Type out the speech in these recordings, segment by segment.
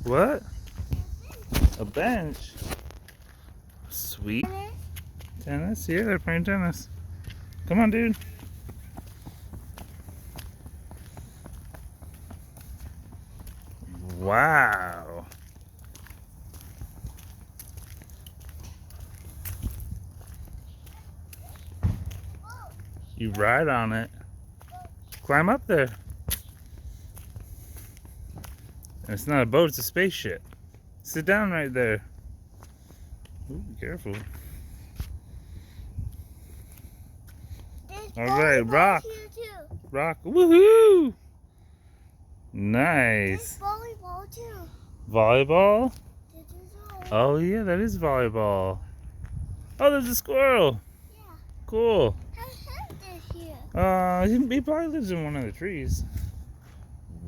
What? A bench? Sweet. Tennis? Yeah, they're playing tennis. Come on, dude. Wow. You ride on it. Climb up there. And it's not a boat, it's a spaceship. Sit down right there. Ooh, be careful. Alright, rock. Rock. Woohoo! Nice. There's volleyball too. Volleyball? Oh yeah, that is volleyball. Oh, there's a squirrel. Yeah. Cool. Here. He probably lives in one of the trees.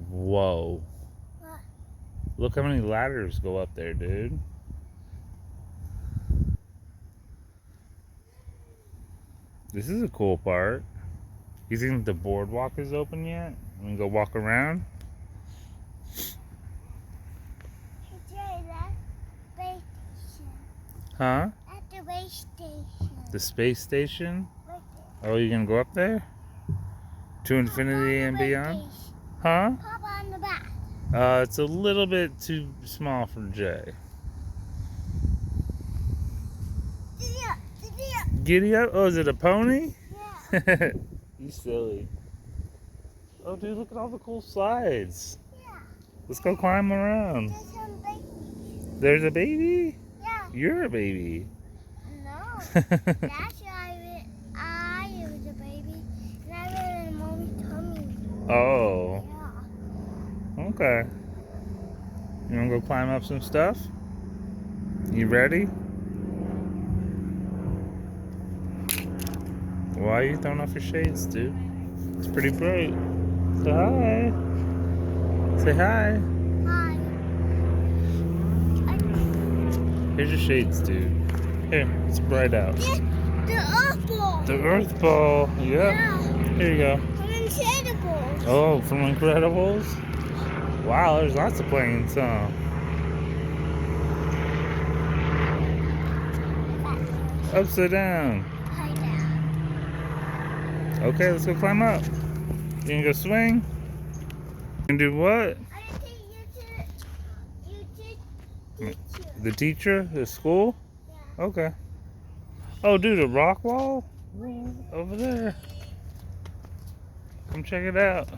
Whoa. What? Look how many ladders go up there, dude. This is a cool part. You think the boardwalk is open yet? We can go walk around? Hey, that's space station. Huh? At the space station. The space station? Right there. Oh, you gonna go up there? To infinity and beyond? Huh? Pop on the back. It's a little bit too small for Jay. Giddy up? Oh, is it a pony? Yeah. You silly. Oh, dude, look at all the cool slides. Yeah. Let's go climb around. There's some babies. There's a baby? Yeah. You're a baby. No. That's why I was a baby. And I was in mommy's tummy. Oh, Yeah. okay. You wanna go climb up some stuff? You ready? Why are you throwing off your shades, dude? It's pretty bright. Say hi. Say hi. Hi. Here's your shades, dude. Here, it's bright out. The Earth Ball. The Earth Ball. Yep. Yeah. Here you go. From Incredibles. Oh, from Incredibles? Wow, there's lots of planes, huh? Upside down. Hi down. Okay, let's go climb up. You gonna go swing? You can do what? I think you did teacher. The teacher? The school? Yeah. Okay. Oh, dude, a rock wall? Over there. Come check it out.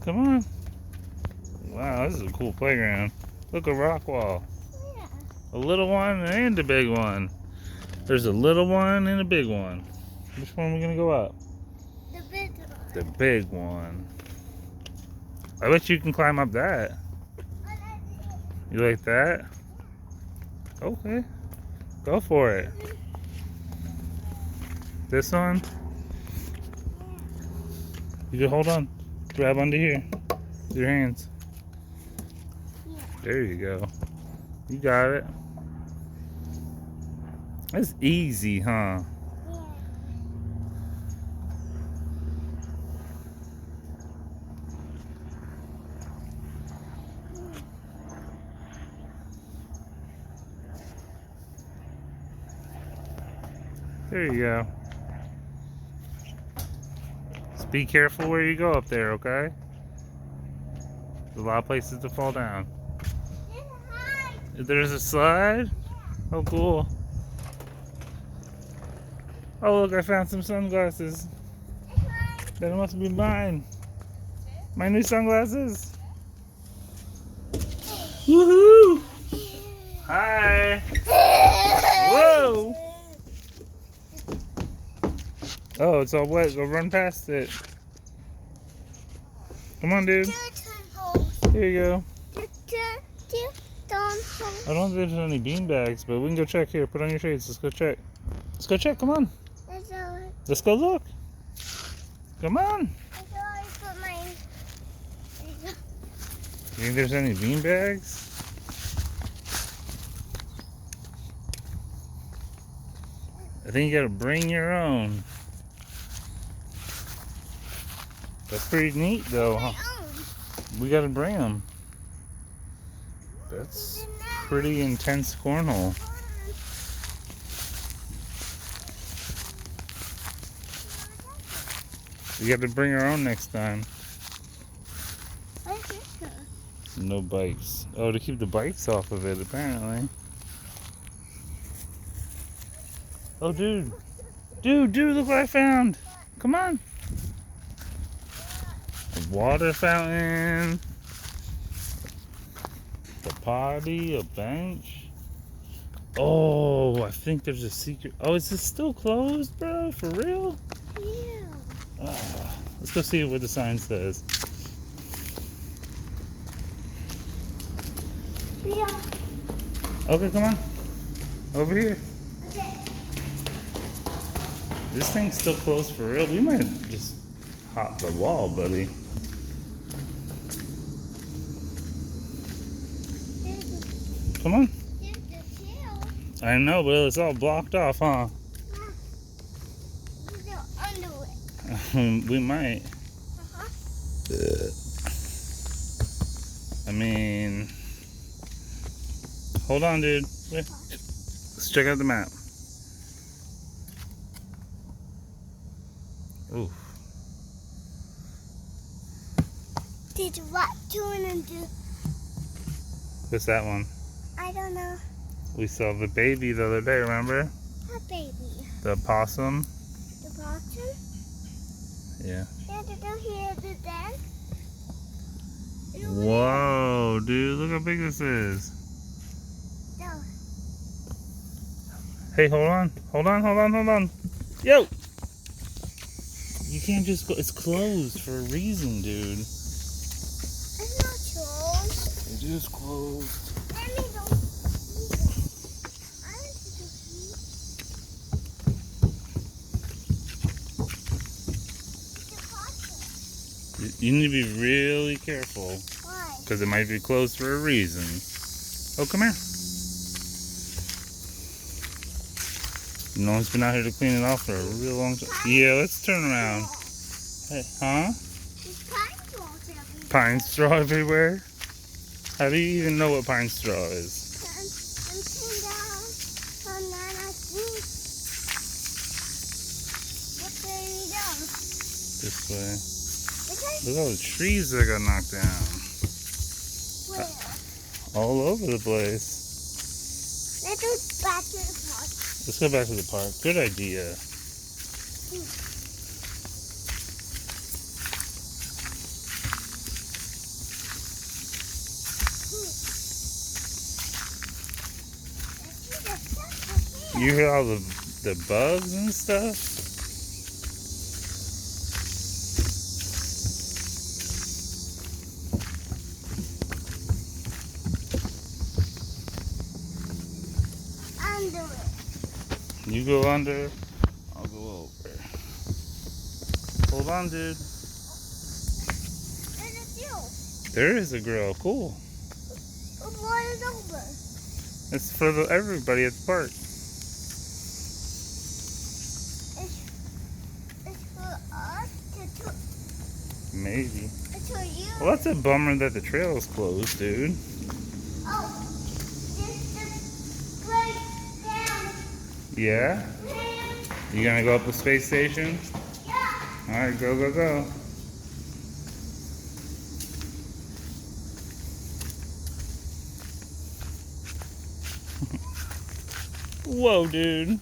Come on. Wow, this is a cool playground. Look, a rock wall. Yeah. A little one and a big one. There's a little one and a big one. Which one are we gonna go up? The big one. The big one. I bet you can climb up that. You like that? Okay. Go for it. This one? You can hold on. Grab onto here. With your hands. Yeah. There you go. You got it. That's easy, huh? Yeah. There you go. Just be careful where you go up there, okay? There's a lot of places to fall down. There's a slide? Oh, cool. Oh, look, I found some sunglasses. That must be mine. My new sunglasses. Woohoo! Hi! Whoa! Oh, it's all wet. Go run past it. Come on, dude. Here you go. I don't think there's any beanbags, but we can go check here. Put on your shades. Let's go check. Let's go check. Come on. Let's go look. Come on. You think there's any beanbags? I think you gotta bring your own. That's pretty neat though, huh? We gotta bring them. That's pretty intense cornhole. We got to bring our own next time. No bikes. Oh, to keep the bikes off of it, apparently. Oh, dude. Dude, look what I found. Come on. A water fountain. A potty, a bench. Oh, I think there's a secret. Oh, is this still closed, bro? For real? Yeah. Let's go see what the sign says. Yeah. Okay, come on. Over here. Okay. This thing's still closed for real. We might just hop the wall, buddy. Come on. I know, but it's all blocked off, huh? We might. I mean, hold on, dude. Wait. Let's check out the map. Ooh. Did what tune into? What's that one? I don't know. We saw the baby the other day, remember? What baby? The possum. The possum? Yeah. Yeah, did you hear the dance? Whoa, dude, look how big this is. No. Hey, hold on. Yo! You can't just go, it's closed for a reason, dude. It's not closed. It is closed. Let me go. I want to see. The possum. You need to be really careful. Why? Because it might be closed for a reason. Oh, come here. No one's been out here to clean it off for a real long time. Yeah, let's turn around. Hey, huh? There's pine straws everywhere. Pine straw everywhere? How do you even know what pine straw is? I'm down on Nana's roof. What way are we down? This way. Okay. Look at all the trees that got knocked down. Where? All over the place. Let's go back to the park. Let's go back to the park. Good idea. You hear all the bugs and stuff? Under it. You go under, I'll go over. Hold on, dude. There's a deal. There is a grill. Cool. What is over? It's for everybody at the park. It's for us to Maybe. it's for you. Well, that's a bummer that the trail is closed, dude. Oh, just right down. Yeah? You gonna go up the space station? Yeah. Alright, go. Whoa, dude.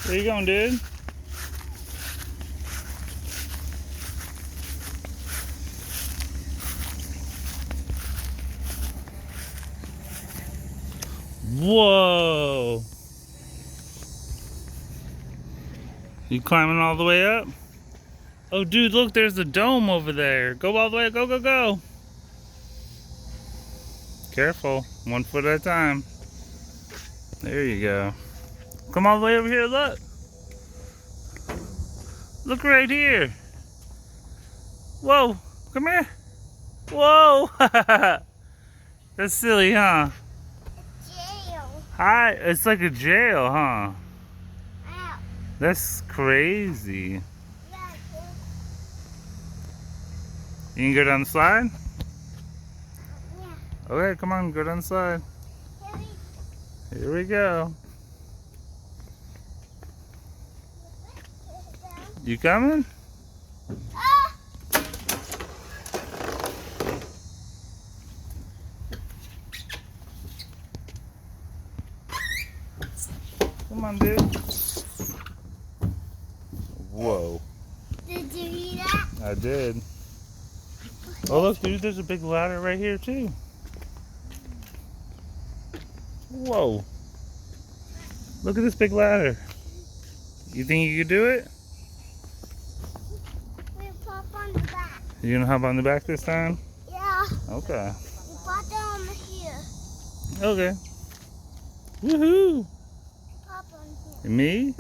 Where you going, dude? Whoa! You climbing all the way up? Oh, dude, look, there's the dome over there. Go all the way, go. Careful, 1 foot at a time. There you go. Come all the way over here, look. Look right here. Whoa, come here. Whoa! That's silly, huh? Jail. Hi, it's like a jail, huh? Ow. That's crazy. Yeah, You can go down the slide? yeah. Okay, come on, go down the slide. Here we go. You coming? Ah! Come on, dude. Whoa. Did you hear that? I did. Oh, look, dude, there's a big ladder right here, too. Whoa. Look at this big ladder. You think you could do it? We pop on the back. You gonna hop on the back this time? Yeah. Okay. We pop on here. Okay. Woohoo! Pop on here. Me?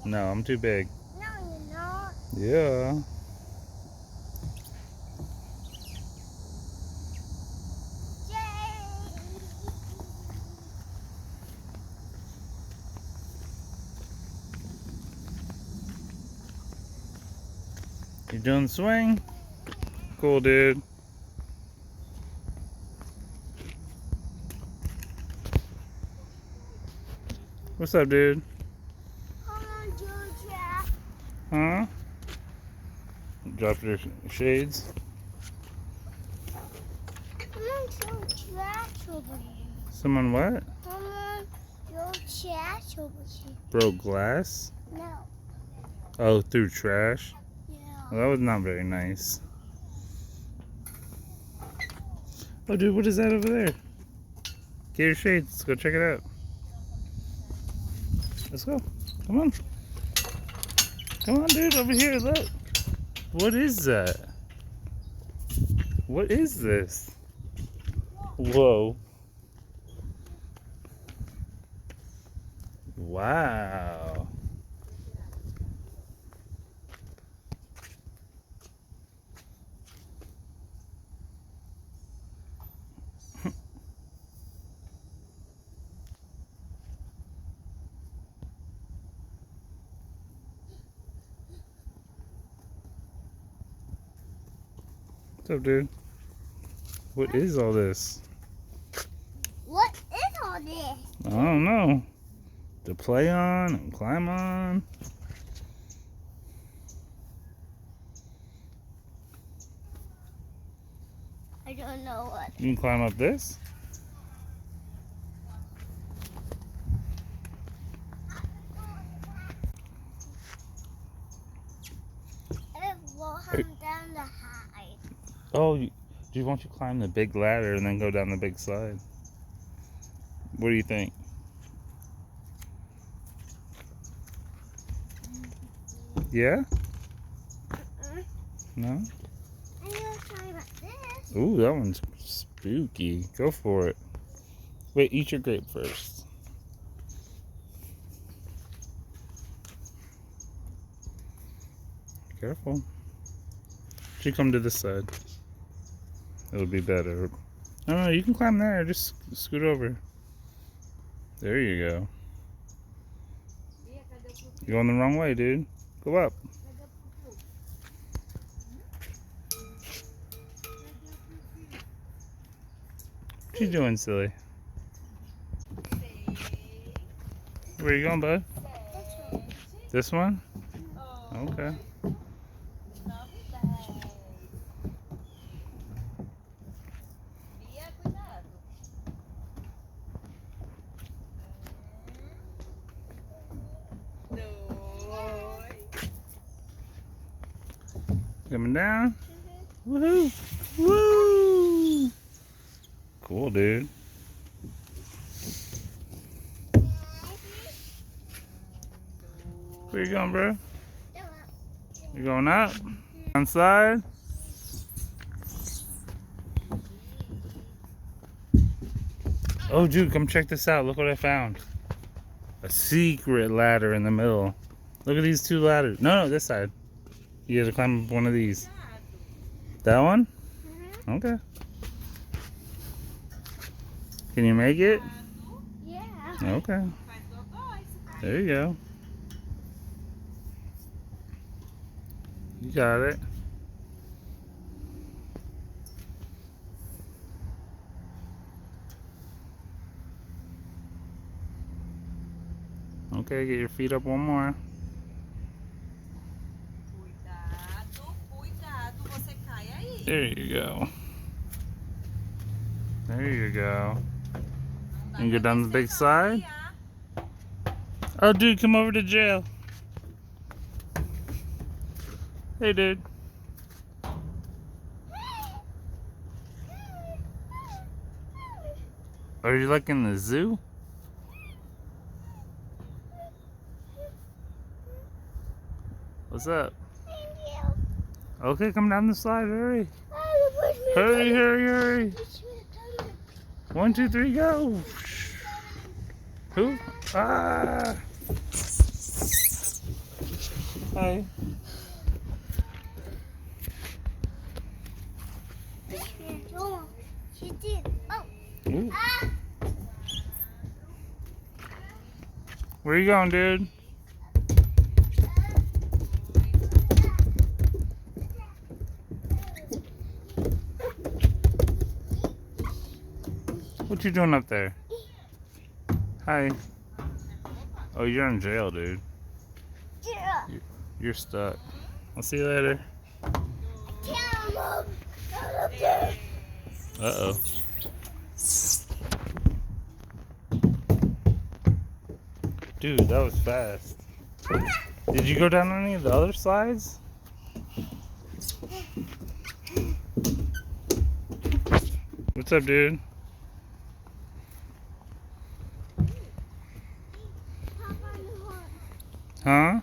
No, I'm too big. No, you're not. Yeah. Yay! You doing the swing? Cool, dude. What's up, dude? Come on, Georgia. Huh? Drop your shades. Come on, trash over here. Someone what? Come on, your trash over here. Broke glass? No. Oh, through trash? Yeah. Well, that was not very nice. Oh, dude, what is that over there? Get your shades. Let's go check it out. Let's go. Come on. Come on, dude, over here. Look. What is that? What is this? Whoa. Wow. What's up, dude? What is all this? What is all this? I don't know. To play on and climb on. I don't know what. You can climb up this. It will come down the high. Oh, do you want to climb the big ladder and then go down the big slide? What do you think? Yeah? No? I'm gonna climb up this. Ooh, that one's spooky. Go for it. Wait, eat your grape first. Careful. Should come to this side. It'll be better. No, you can climb there. Just scoot over. There you go. You're going the wrong way, dude. Go up. What you doing, silly? Where you going, bud? This one? Okay. Coming down. Woohoo! Woo! Cool, dude. Where you going, bro? You going up? On side? Oh, dude, come check this out. Look what I found. A secret ladder in the middle. Look at these two ladders. No, this side. You gotta climb up one of these. That one? Okay. Can you make it? Yeah. Okay. There you go. You got it. Okay, get your feet up one more. There you go. There you go. And go down the big slide. Oh, dude, come over to jail. Hey, dude. Are you like in the zoo? What's up? Okay, come down the slide, hurry. Hurry, hurry, hurry. 1, 2, 3, go. Who? Ah. Hi. She did. Oh. Ooh. Where you going, dude? What you doing up there? Hi. Oh, you're in jail, dude. Yeah. You're stuck. I'll see you later. Uh-oh. Dude, that was fast. Did you go down any of the other slides? What's up, dude? Huh?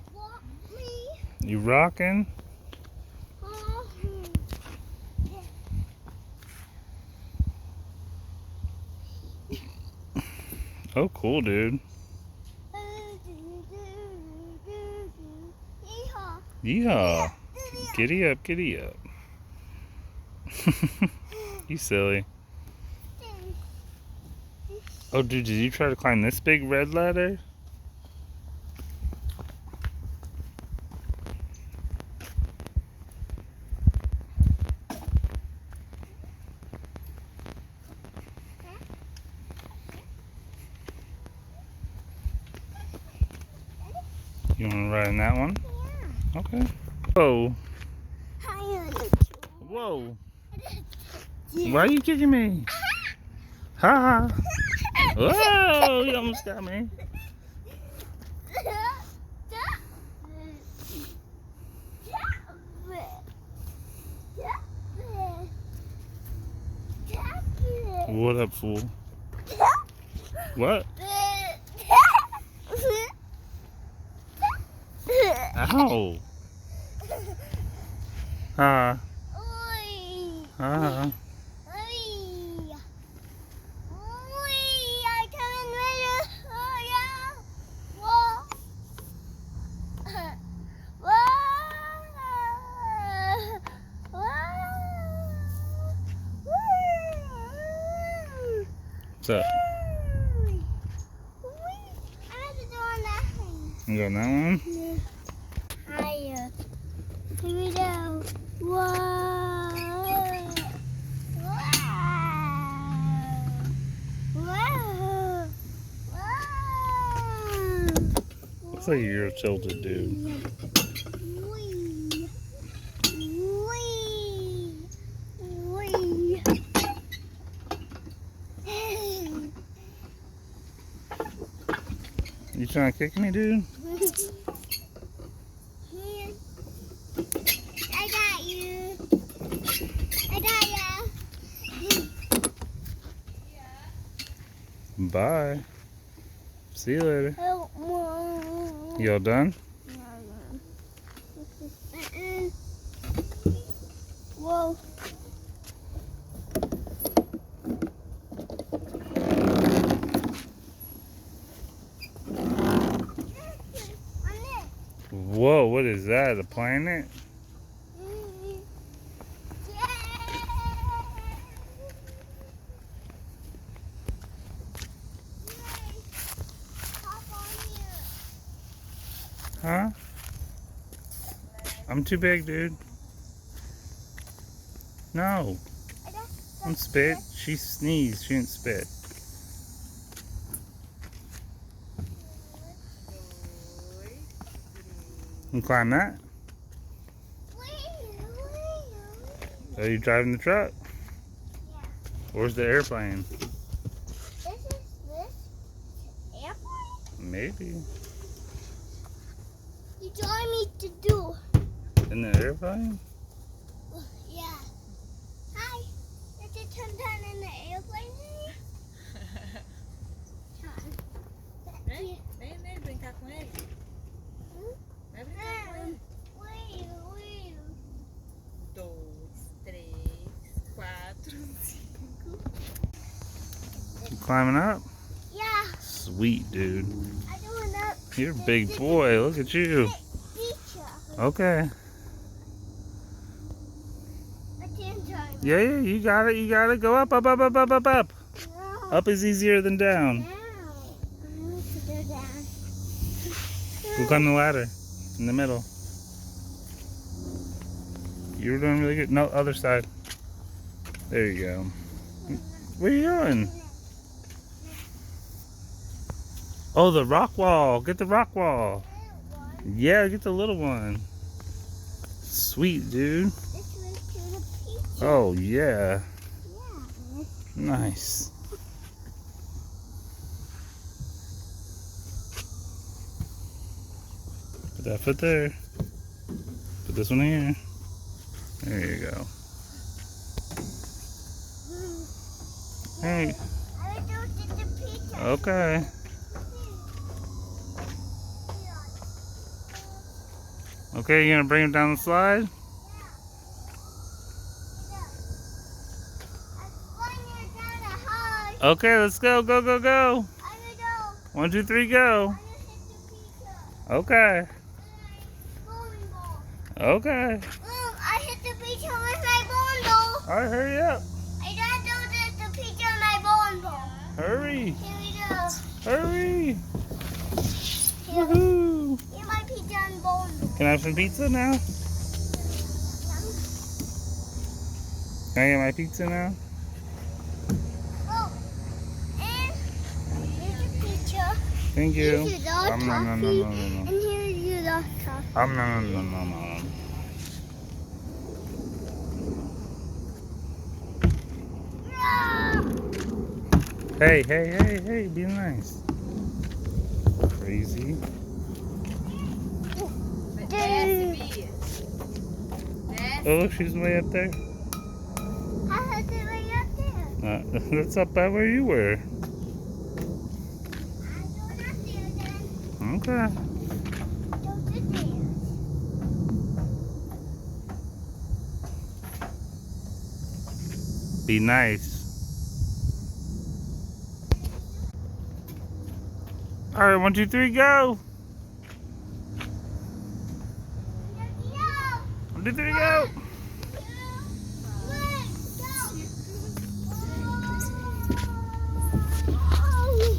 You rocking? Oh, cool, dude. Yeehaw. Giddy up, giddy up. You silly. Oh, dude, did you try to climb this big red ladder? You want to ride in that one? Yeah. Okay. Whoa. Whoa. Why are you kicking me? Ha ha. Whoa, you almost got me. What up, fool? What? Ow. Ha. Ha. What's up? You going that one? Higher. Here we go. Whoa. Whoa. Whoa. Looks like you're a tilted dude. Wee. Wee. Wee. You trying to kick me, dude? Here. I got you. I got you. Bye. See you later. You all done? Whoa. Whoa, what is that? A planet? Huh? I'm too big, dude. No. Don't spit. She sneezed. She didn't spit. You can climb that? Are you driving the truck? Yeah. Where's the airplane? This airplane? Maybe. You told me to do. In the airplane? Yeah. Hi. Did you turn down in the airplane? Vem, brincar com ele. Vai brincar com ele. 2, 3, 4, 5. You climbing up? Yeah. Sweet, dude. I don't know. You're a big boy. Look at you. Okay. I can't drive. Yeah, you got it. You got it. Go up, up, up, up, up, up, up. No. Up is easier than down. Down. I need to go down. Go climb the ladder in the middle. You were doing really good. No, other side. There you go. Where are you going? Oh, the rock wall. Get the rock wall. Yeah, get the little one. Sweet, dude. This way to the pizza. Oh, yeah. Yeah. Nice. Put that foot there. Put this one here. There you go. Hey. I will do the pizza. Okay. Okay, you gonna bring him down the slide? Okay, let's go, go, go, go. 1, 2, 3, go. Okay. Okay. I hit the pizza with my bowling ball. Alright, hurry up. I gotta do the pizza with my bowling ball. Hurry. Here we go. Hurry. Here. Woohoo. Here's my pizza and bowling ball. Can I have some pizza now? Can I get my pizza now? Oh, and here's the pizza. Thank you. Here's your dog No, no, no, no, no, and no. here's your dog coffee. No, no, no, no, no. Hey, hey, hey, hey, be nice. Crazy. Desce, Bia. Oh, look, she's way up there. I had it right up there. That's up by where you were. I'm going up there then. Okay. Don't sit there. Be nice. All right, 1, 2, 3, go. 1, 2, 3, go.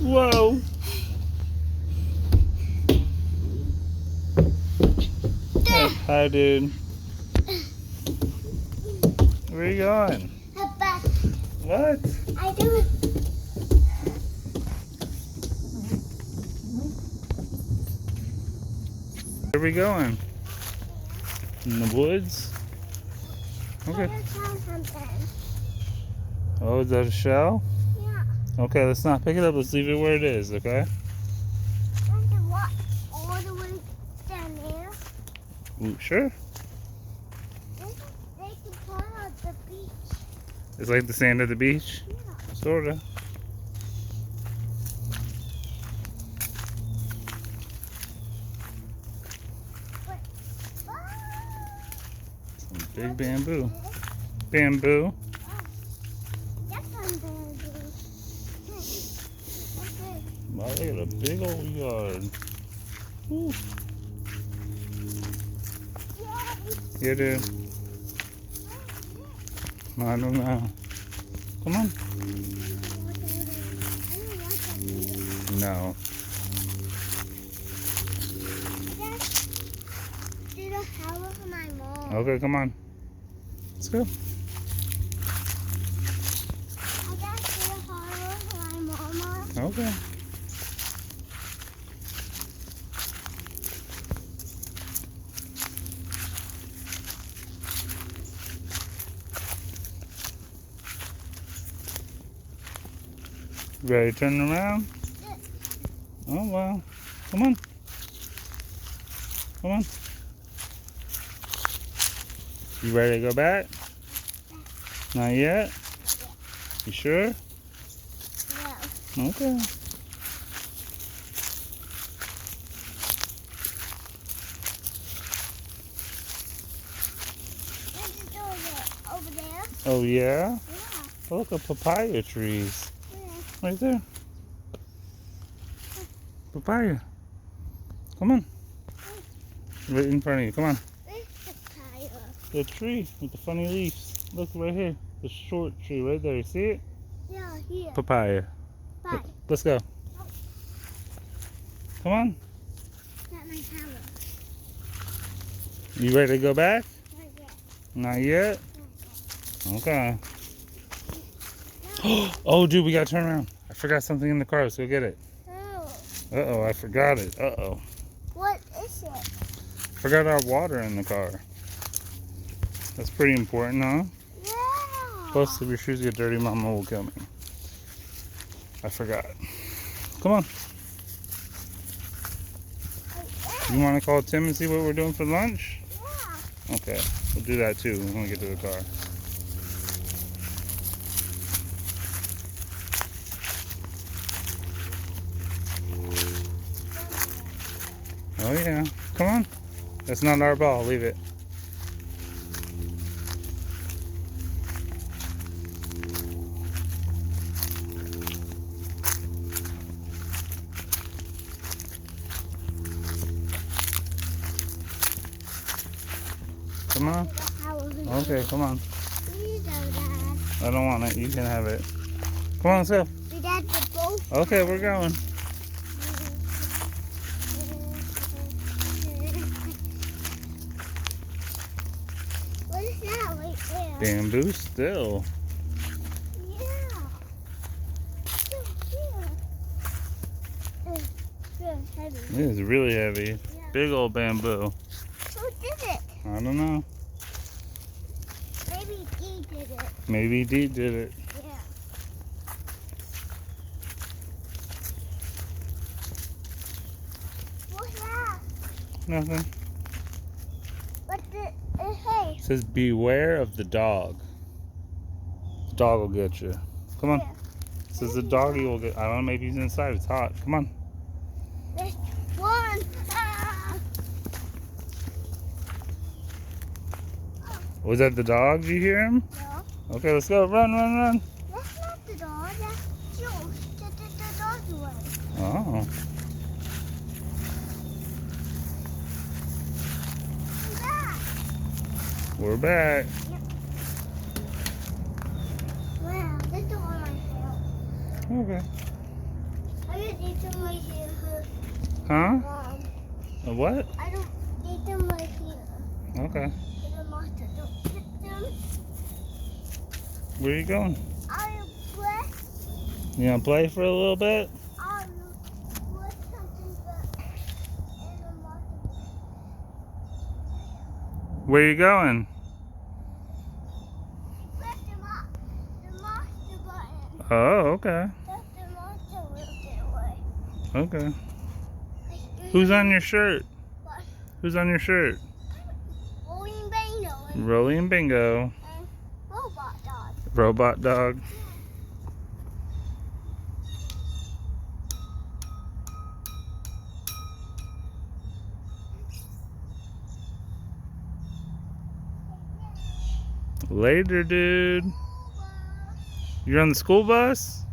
Whoa. Hi, dude. Where are you going? What? I do it. Where are we going? In the woods? Okay. Oh, is that a shell? Yeah. Okay, let's not pick it up. Let's leave it where it is, okay? I have to walk all the way down there. Ooh, sure. They can pull out the beach. It's like the sand at the beach? Yeah. Sorta. Some big bamboo. Bamboo. That's on bamboo. Okay. Wow, they got a big old yard. Ooh. Yeah, dude. I don't know. Come on. No. That's a power for my mom. Okay, come on. Let's go. I got to get a power for my mama. Okay. Ready to turn around? Oh, wow. Come on. Come on. You ready to go back? Not yet? You sure? No. Okay. There's a door over there. Oh, yeah? Yeah. Look at papaya trees. Yeah. Right there. Papaya. Come on. Right in front of you. Come on. Where's the tire? The tree with the funny leaves. Look right here. The short tree right there. You see it? Yeah, here. Papaya. Bye. Let's go. Come on. Got my power. You ready to go back? Not yet. Not yet? Okay. Oh, dude, we gotta turn around. I forgot something in the car. Let's go get it. Oh. Uh-oh, I forgot it. Uh-oh. What is it? Forgot our water in the car. That's pretty important, huh? Yeah. Plus, if your shoes get dirty, Mama will kill me. I forgot. Come on. You want to call Tim and see what we're doing for lunch? Yeah. Okay, we'll do that too when we get to the car. Oh yeah, come on. That's not our ball, leave it. Come on. Okay, come on. Please, Dad. I don't want it. You can have it. Come on, let's go. We got the both. Okay, we're going. What is that right there? Bamboo still. Yeah. It's heavy. It is really heavy. Yeah. Big old bamboo. Who did it? I don't know. Maybe he did it. Maybe Dee did it. Yeah. What's that? Nothing. What the? Hey. It says beware of the dog. The dog will get you. Come on. Yeah. It says the doggy will get. I don't know. Maybe he's inside. It's hot. Come on. There's one. Ah. Was that the dog? Did you hear him? No. Okay, let's go. Run, run, run. That's not the dog. That's you. The dog's away. Oh. Who's that? We're back. Wow, that's the one I felt. Okay. I just need them right here. Huh? A what? I don't need them right here. Okay. The monster don't hit them. Where are you going? I'll play. You gonna play for a little bit? I'll put something back in the monster. Where are you going? Press them up. The monster button. Oh, okay. That's the monster will get away. Okay. Who's on your shirt? What? Who's on your shirt? Rolling Bingo and Rolling Bingo. Robot Dog. Robot dog. Later, dude. You're on the school bus?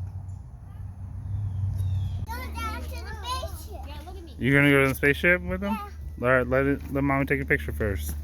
Going down to the spaceship. Yeah, look at me. You're gonna go to the spaceship with them? Yeah. Alright, let Mommy take a picture first.